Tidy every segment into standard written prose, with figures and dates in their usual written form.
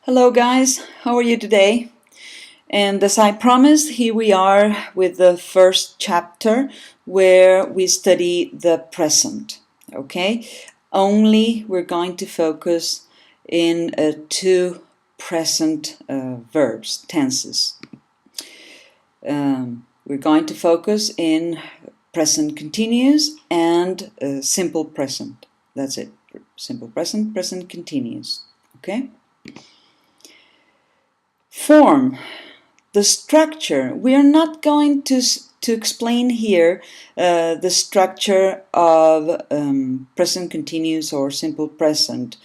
Hello guys, how are you today? And as I promised, here we are with the first chapter where we study the present, okay? Only we're going to focus in two present verbs, tenses. We're going to focus in present continuous and simple present. That's it, simple present, present continuous, okay? Form, the structure. We are not going to explain here the structure of present continuous or simple present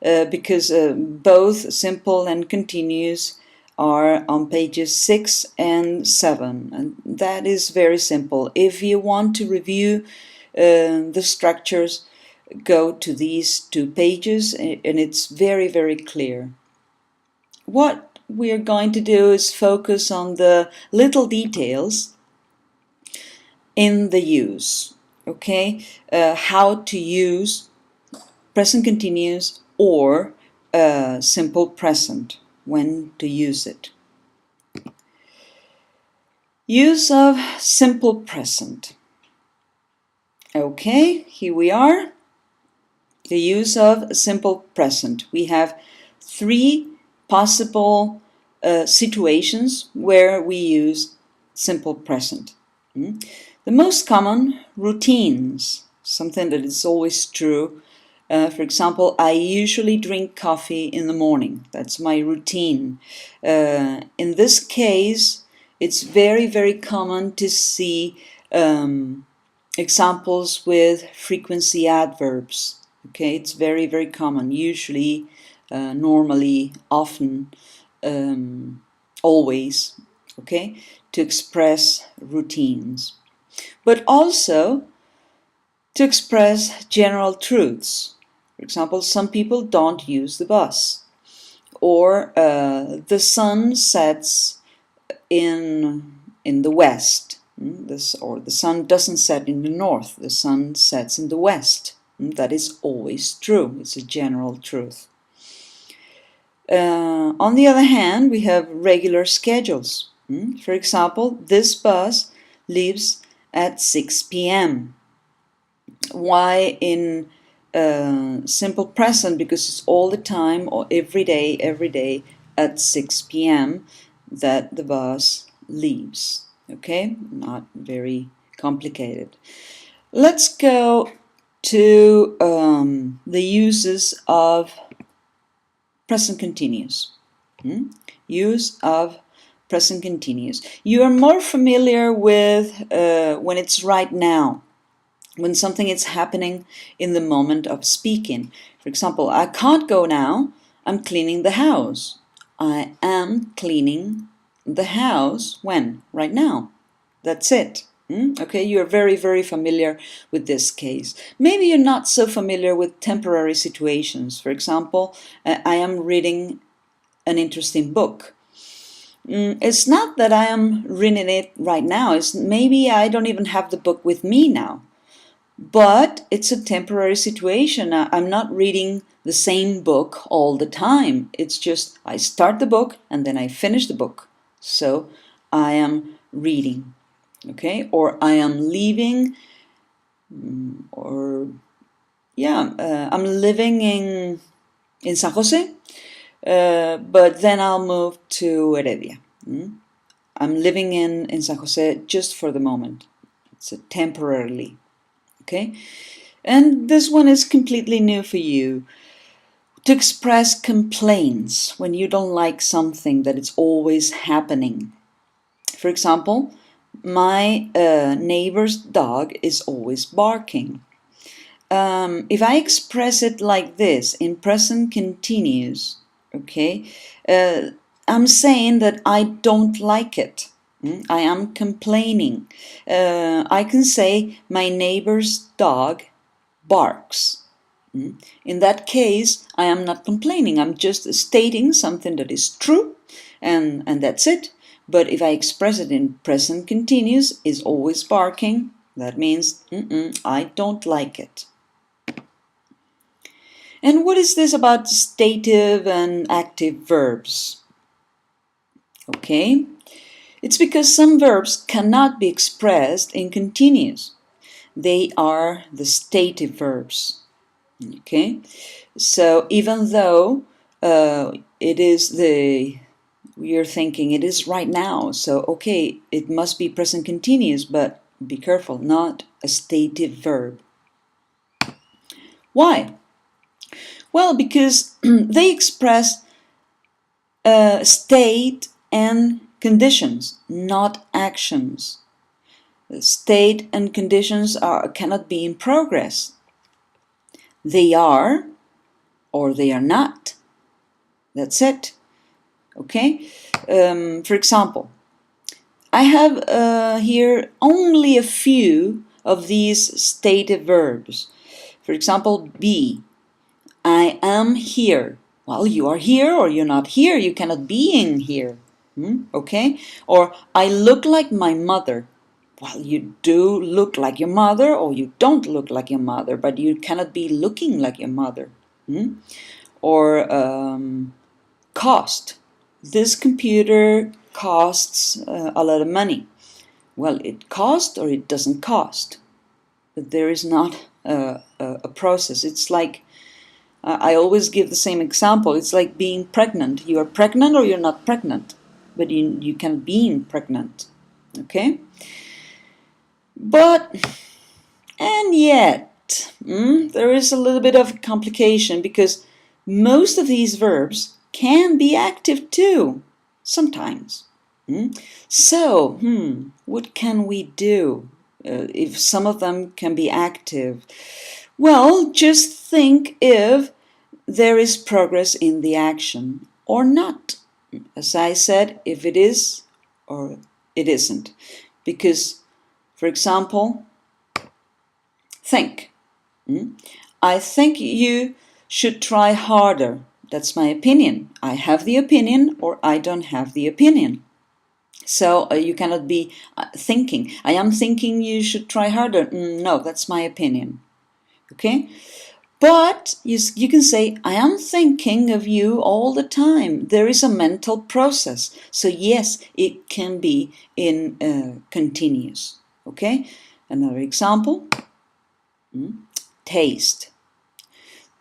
because both simple and continuous are on pages 6 and 7, and that is very simple. If you want to review the structures, go to these two pages and it's very clear. What we are going to do is focus on the little details in the use, okay? How to use present continuous or simple present, when to use it. Use of simple present. Okay, here we are. The use of simple present. We have three possible situations where we use simple present. The most common, routines, something that is always true. For example, I usually drink coffee in the morning. That's my routine. In this case, it's very common to see examples with frequency adverbs. Okay, it's very common. Usually, normally, often, always, okay, to express routines, but also to express general truths. For example, some people don't use the bus, or the sun sets in the west, or the sun doesn't set in the north, the sun sets in the west. That is always true. It's a general truth. On the other hand, we have regular schedules. For example, this bus leaves at 6 p.m. Why in simple present? Because it's all the time or every day at 6 p.m. that the bus leaves. Okay, not very complicated. Let's go to the uses of present continuous. Use of present continuous. You are more familiar with when it's right now, when something is happening in the moment of speaking. For example, I can't go now, I'm cleaning the house. I am cleaning the house when? Right now. That's it. Okay, you're very familiar with this case. Maybe you're not so familiar with temporary situations. For example, I am reading an interesting book. It's not that I am reading it right now. It's maybe I don't even have the book with me now. But it's a temporary situation. I'm not reading the same book all the time. It's just I start the book and then I finish the book. So I am reading. Okay, or I am leaving, or I'm living in San Jose, but then I'll move to Heredia. I'm living in San Jose just for the moment. It's a temporarily. Okay, and this one is completely new for you. To express complaints when you don't like something that it's always happening. For example, my neighbor's dog is always barking. If I express it like this in present continuous, okay, I'm saying that I don't like it. I am complaining. I can say my neighbor's dog barks. In that case, I am not complaining. I'm just stating something that is true, and that's it. But if I express it in present continuous, is always barking, that means I don't like it. And what is this about stative and active verbs? Okay, it's because some verbs cannot be expressed in continuous. They are the stative verbs. Okay, so even though it is you're thinking it is right now, so okay, it must be present continuous, but be careful, not a stative verb. Why? Well, because they express state and conditions, not actions. State and conditions cannot be in progress. They are or they are not. That's it. Okay? For example, I have here only a few of these stative verbs. For example, be. I am here. Well, you are here or you're not here. You cannot be in here. Okay? Or I look like my mother. Well, you do look like your mother or you don't look like your mother, but you cannot be looking like your mother. Or cost. This computer costs a lot of money. Well, it costs or it doesn't cost. But there is not a process. It's like, I always give the same example. It's like being pregnant. You are pregnant or you're not pregnant. But you can be pregnant. Okay? But, and yet, there is a little bit of complication because most of these verbs can be active too, sometimes. So, what can we do if some of them can be active? Well, just think if there is progress in the action or not. As I said, if it is or it isn't. Because, for example, think. I think you should try harder. That's my opinion. I have the opinion or I don't have the opinion. So you cannot be thinking. I am thinking you should try harder. No, that's my opinion. Okay? But you can say, I am thinking of you all the time. There is a mental process. So yes, it can be in continuous. Okay? Another example. Taste.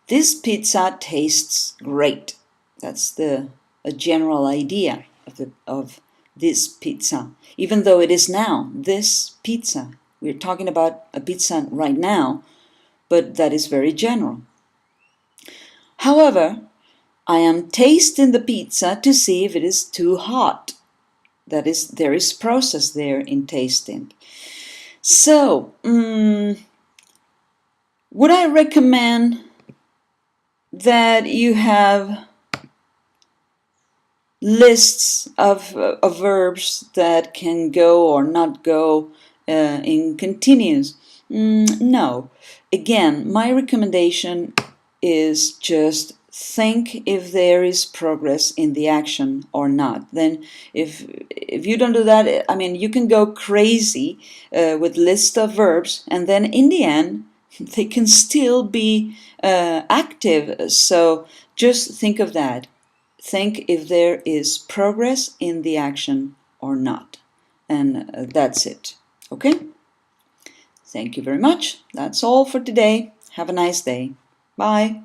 This pizza tastes great. That's a general idea of this pizza. Even though it is now, this pizza. We're talking about a pizza right now, but that is very general. However, I am tasting the pizza to see if it is too hot. That is, there is process there in tasting. So, would I recommend that you have lists of verbs that can go or not go in continuous? No. Again, my recommendation is just think if there is progress in the action or not. Then if you don't do that, I mean, you can go crazy with list of verbs, and then in the end they can still be active. So just think of that. Think if there is progress in the action or not. And that's it. Okay? Thank you very much. That's all for today. Have a nice day. Bye.